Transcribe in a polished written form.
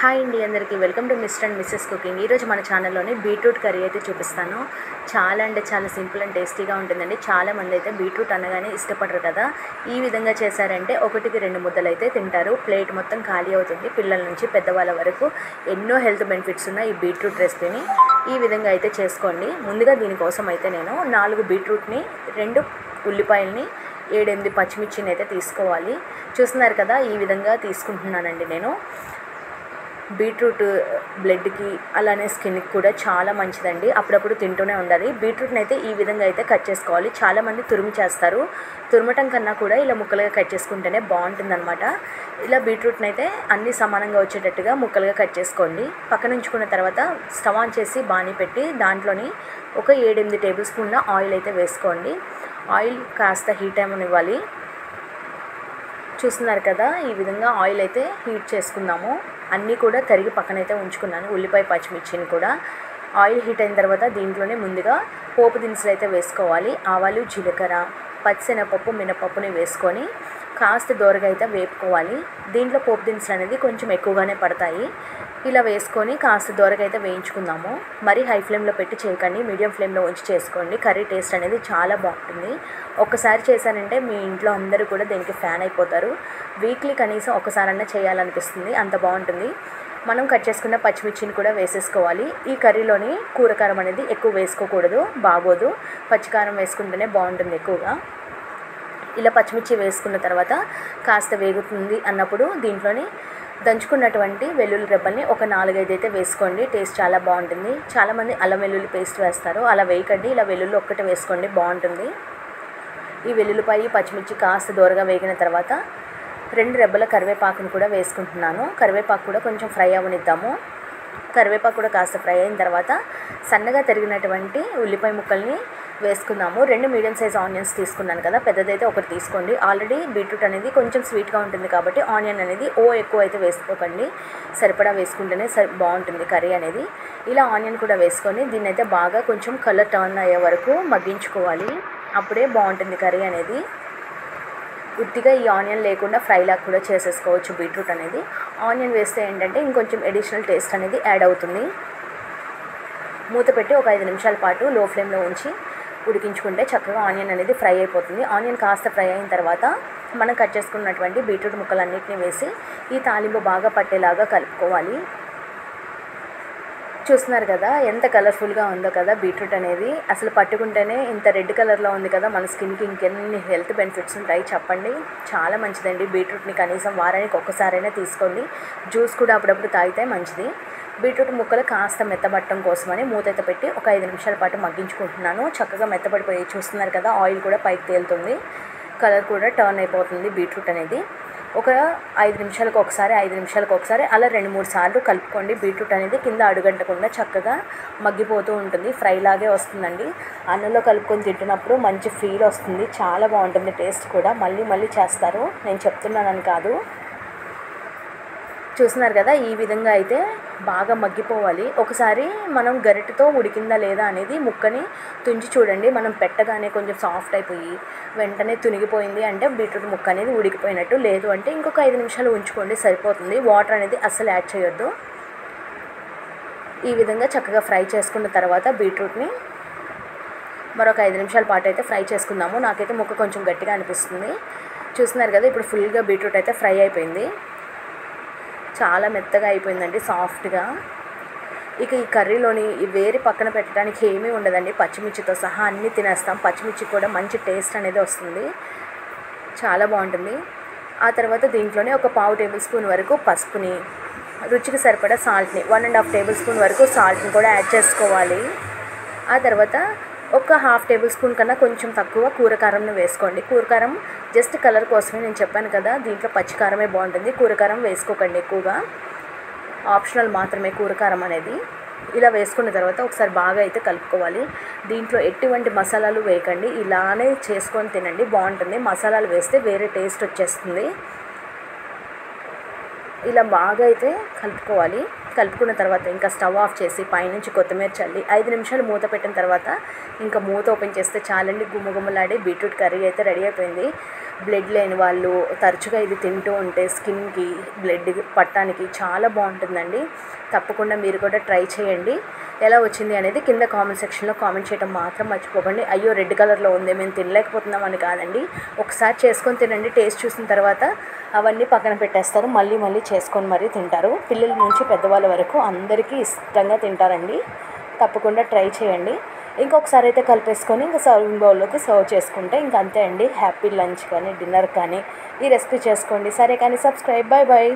Hi అండి అందరికీ welcome to mister and missus cooking. ఈరోజు మన ఛానల్లోని బీట్రూట్ కర్రీ అయితే చూపిస్తాను. చాలా అంటే చాలా సింపుల్ అండ్ టేస్టీగా ఉంటుందండి. చాలామంది అయితే బీట్రూట్ అనగానే ఇష్టపడరు కదా. ఈ విధంగా చేశారంటే ఒకటికి 2 ముద్దలు అయితే తింటారు. ప్లేట్ మొత్తం ఖాళీ అవుతుంది. పిల్లల నుంచి పెద్దవాళ్ళ వరకు ఎన్నో హెల్త్ బెనిఫిట్స్ ఉన్న ఈ బీట్రూట్ రెసిపీని ఈ విధంగా అయితే చేసుకోండి. ముందుగా దీనికోసం అయితే నేను 4 బీట్రూట్ని, 2 ఉల్లిపాయలని, 7-8 పచ్చిమిర్చిని అయితే తీసుకోవాలి. చూస్తున్నారు కదా, ఈ విధంగా తీసుకుంటున్నానండి నేను. బీట్రూట్ బ్లడ్కి అలానే స్కిన్కి కూడా చాలా మంచిదండి. అప్పుడప్పుడు తింటూనే ఉండాలి. బీట్రూట్ని అయితే ఈ విధంగా అయితే కట్ చేసుకోవాలి. చాలామంది తురుము చేస్తారు. తురమటం కన్నా కూడా ఇలా ముక్కలుగా కట్ చేసుకుంటేనే బాగుంటుందన్నమాట. ఇలా బీట్రూట్ని అయితే అన్నీ సమానంగా వచ్చేటట్టుగా ముక్కలుగా కట్ చేసుకోండి. పక్కన ఉంచుకున్న తర్వాత స్టవ్ ఆన్ చేసి బాణీ పెట్టి దాంట్లోని ఒక 7-8 టేబుల్ స్పూన్ల ఆయిల్ అయితే వేసుకోండి. ఆయిల్ కాస్త హీట్ అవ్వనివ్వాలి. చూస్తున్నారు కదా, ఈ విధంగా ఆయిల్ అయితే హీట్ చేసుకుందాము. అన్నీ కూడా తరిగి పక్కనైతే ఉంచుకున్నాను. ఉల్లిపాయ, పచ్చిమిర్చిని కూడా. ఆయిల్ హీట్ అయిన తర్వాత దీంట్లోనే ముందుగా పోపు దినుసులు అయితే వేసుకోవాలి. ఆవాలు, జీలకర్ర, పచ్చిశనగపప్పు, మినపప్పుని వేసుకొని కాస్త దోరగా అయితే వేపుకోవాలి. దీంట్లో పోపు దినుసులు అనేది కొంచెం ఎక్కువగానే పడతాయి. ఇలా వేసుకొని కాస్త దోరగా అయితే వేయించుకుందాము. మరీ హై ఫ్లేమ్లో పెట్టి చేయకండి, మీడియం ఫ్లేమ్లో ఉంచి చేసుకోండి. కర్రీ టేస్ట్ అనేది చాలా బాగుంటుంది. ఒక్కసారి చేశారంటే మీ ఇంట్లో అందరూ కూడా దీనికి ఫ్యాన్ అయిపోతారు. వీక్లీ కనీసం ఒకసారన్నా చేయాలనిపిస్తుంది, అంత బాగుంటుంది. మనం కట్ చేసుకున్న పచ్చిమిర్చిని కూడా వేసేసుకోవాలి. ఈ కర్రీలోని కూరకారం అనేది ఎక్కువ వేసుకోకూడదు, బాగోదు. పచ్చికారం వేసుకుంటేనే బాగుంటుంది ఎక్కువగా. ఇలా పచ్చిమిర్చి వేసుకున్న తర్వాత కాస్త వేగుతుంది అన్నప్పుడు దీంట్లోని దంచుకున్నటువంటి వెల్లుల్లి రెబ్బల్ని ఒక 4-5 అయితే వేసుకోండి. టేస్ట్ చాలా బాగుంటుంది. చాలామంది అల్లం వెల్లుల్లి పేస్ట్ వేస్తారు, అలా వేయకండి. ఇలా వెల్లుల్లి ఒక్కటే వేసుకోండి, బాగుంటుంది. ఈ వెల్లుల్లిపాయ, పచ్చిమిర్చి కాస్త దూరగా వేగిన తర్వాత 2 రెబ్బల కరివేపాకును కూడా వేసుకుంటున్నాను. కరివేపాకు కూడా కొంచెం ఫ్రై అవ్వనిద్దాము. కరివేపాకు కూడా కాస్త ఫ్రై అయిన తర్వాత సన్నగా తరిగినటువంటి ఉల్లిపాయ ముక్కల్ని వేసుకుందాము. 2 మీడియం సైజ్ ఆనియన్స్ తీసుకున్నాను కదా, పెద్దదైతే ఒకటి తీసుకోండి. ఆల్రెడీ బీట్రూట్ అనేది కొంచెం స్వీట్గా ఉంటుంది కాబట్టి ఆనియన్ అనేది ఎక్కువ అయితే వేసుకోకండి. సరిపడా వేసుకుంటేనే బాగుంటుంది కర్రీ అనేది. ఇలా ఆనియన్ కూడా వేసుకొని దీన్ని అయితే బాగా కొంచెం కలర్ టర్న్ అయ్యే వరకు మగ్గించుకోవాలి. అప్పుడే బాగుంటుంది కర్రీ అనేది. ఉత్తిగా ఈ ఆనియన్ లేకుండా ఫ్రైలాగా కూడా చేసేసుకోవచ్చు బీట్రూట్ అనేది. ఆనియన్ వేస్తే ఏంటంటే ఇంకొంచెం అడిషనల్ టేస్ట్ అనేది యాడ్ అవుతుంది. మూత పెట్టి ఒక 5 నిమిషాల పాటు లో ఫ్లేమ్లో ఉంచి ఉడికించుకుంటే చక్కగా ఆనియన్ అనేది ఫ్రై అయిపోతుంది. ఆనియన్ కాస్త ఫ్రై అయిన తర్వాత మనం కట్ చేసుకున్నటువంటి బీట్రూట్ ముక్కలన్నిటిని వేసి ఈ తాలింపు బాగా పట్టేలాగా కలుపుకోవాలి. చూస్తున్నారు కదా, ఎంత కలర్ఫుల్గా ఉందో కదా బీట్రూట్ అనేది. అసలు పట్టుకుంటేనే ఇంత రెడ్ కలర్లో ఉంది కదా. మన స్కిన్కి ఇంకెన్ని హెల్త్ బెనిఫిట్స్ ఉంటాయి చెప్పండి. చాలా మంచిదండి. బీట్రూట్ని కనీసం వారానికి ఒక్కసారైనా తీసుకోండి. జ్యూస్ కూడా అప్పుడప్పుడు తాగితే మంచిది. బీట్రూట్ ముక్కలు కాస్త మెత్తబట్టడం కోసమని మూతైతే పెట్టి ఒక 5 నిమిషాల పాటు మగ్గించుకుంటున్నాను. చక్కగా మెత్తబడిపోయి చూస్తున్నారు కదా, ఆయిల్ కూడా పైకి తేలుతుంది, కలర్ కూడా టర్న్ అయిపోతుంది బీట్రూట్ అనేది. ఒక 5 నిమిషాలకు ఒకసారి అలా 2-3 సార్లు కలుపుకోండి. బీట్రూట్ అనేది కింద అడుగంటకుండా చక్కగా మగ్గిపోతూ ఉంటుంది. ఫ్రై లాగే వస్తుందండి. అన్నంలో కలుపుకొని తింటున్నప్పుడు మంచి ఫీల్ వస్తుంది. చాలా బాగుంటుంది. టేస్ట్ కూడా మళ్ళీ చేస్తారు, నేను చెప్తున్నానని కాదు. చూస్తున్నారు కదా, ఈ విధంగా అయితే బాగా మగ్గిపోవాలి. ఒకసారి మనం గరిటెతో ఉడికిందా లేదా అనేది ముక్కని తుంచి చూడండి. మనం పెట్టగానే కొంచెం సాఫ్ట్ అయిపోయి వెంటనే తునిగిపోయింది అంటే బీట్రూట్ ముక్క అనేది ఉడికిపోయినట్టు. లేదు అంటే ఇంకొక 5 నిమిషాలు ఉంచుకోండి, సరిపోతుంది. వాటర్ అనేది అస్సలు యాడ్ చేయొద్దు. ఈ విధంగా చక్కగా ఫ్రై చేసుకున్న తర్వాత బీట్రూట్ని మరొక 5 నిమిషాల పాటు అయితే ఫ్రై చేసుకుందాము. నాకైతే ముక్క కొంచెం గట్టిగా అనిపిస్తుంది. చూస్తున్నారు కదా, ఇప్పుడు ఫుల్గా బీట్రూట్ అయితే ఫ్రై అయిపోయింది. చాలా మెత్తగా అయిపోయిందండి, సాఫ్ట్గా. ఇక ఈ కర్రీలోని వేరే పక్కన పెట్టడానికి ఏమీ ఉండదండి. పచ్చిమిర్చితో సహా అన్నీ తినేస్తాం. పచ్చిమిర్చి కూడా మంచి టేస్ట్ అనేది వస్తుంది, చాలా బాగుంటుంది. ఆ తర్వాత దీంట్లోనే ఒక 1/2 టేబుల్ స్పూన్ వరకు పసుపుని, రుచికి సరిపడా సాల్ట్ని, 1.5 టేబుల్ స్పూన్ వరకు సాల్ట్ని కూడా యాడ్ చేసుకోవాలి. ఆ తర్వాత ఒక 1/2 టేబుల్ స్పూన్ కన్నా కొంచెం తక్కువ కూరకారంను వేసుకోండి. కూరకారం జస్ట్ కలర్ కోసమే, నేను చెప్పాను కదా దీంట్లో పచ్చికారమే బాగుంటుంది. కూరకారం వేసుకోకండి ఎక్కువగా, ఆప్షనల్ మాత్రమే కూరకారం అనేది. ఇలా వేసుకున్న తర్వాత ఒకసారి బాగా అయితే కలుపుకోవాలి. దీంట్లో ఎటువంటి మసాలాలు వేయకండి, ఇలానే చేసుకొని తినండి, బాగుంటుంది. మసాలాలు వేస్తే వేరే టేస్ట్ వచ్చేస్తుంది. ఇలా బాగా అయితే కలుపుకోవాలి. కలుపుకున్న తర్వాత ఇంకా స్టవ్ ఆఫ్ చేసి పైనుంచి కొత్తిమీర చల్లి 5 నిమిషాలు మూత పెట్టిన తర్వాత ఇంకా మూత ఓపెన్ చేస్తే చాలండి, గుమ్మగుమ్మలాడే బీట్రూట్ కర్రీ అయితే రెడీ అయిపోయింది. బ్లడ్ లేని వాళ్ళు తరచుగా ఇది తింటూ ఉంటే స్కిన్కి బ్లడ్ పట్టడానికి చాలా బాగుంటుందండి. తప్పకుండా మీరు కూడా ట్రై చేయండి. ఎలా వచ్చింది అనేది కింద కామెంట్ సెక్షన్లో కామెంట్ చేయడం మాత్రం మర్చిపోకండి. అయ్యో రెడ్ కలర్లో ఉంది మేము తినలేకపోతున్నాం అని కాదండి, ఒకసారి చేసుకొని తినండి. టేస్ట్ చూసిన తర్వాత అవన్నీ పక్కన పెట్టేస్తారు, మళ్ళీ మళ్ళీ చేసుకొని మరీ తింటారు. పిల్లల నుంచి పెద్దవాళ్ళ వరకు అందరికీ ఇష్టంగా తింటారండి. తప్పకుండా ట్రై చేయండి. ఇంకొకసారి అయితే కలిపేసుకొని ఇంకా సర్వింగ్ బౌల్లోకి సర్వ్ చేసుకుంటే ఇంకా అంతే అండి. హ్యాపీ లంచ్ కానీ డిన్నర్ కానీ ఈ రెసిపీ చేసుకోండి. సరే కానీ సబ్స్క్రైబ్. Bye bye.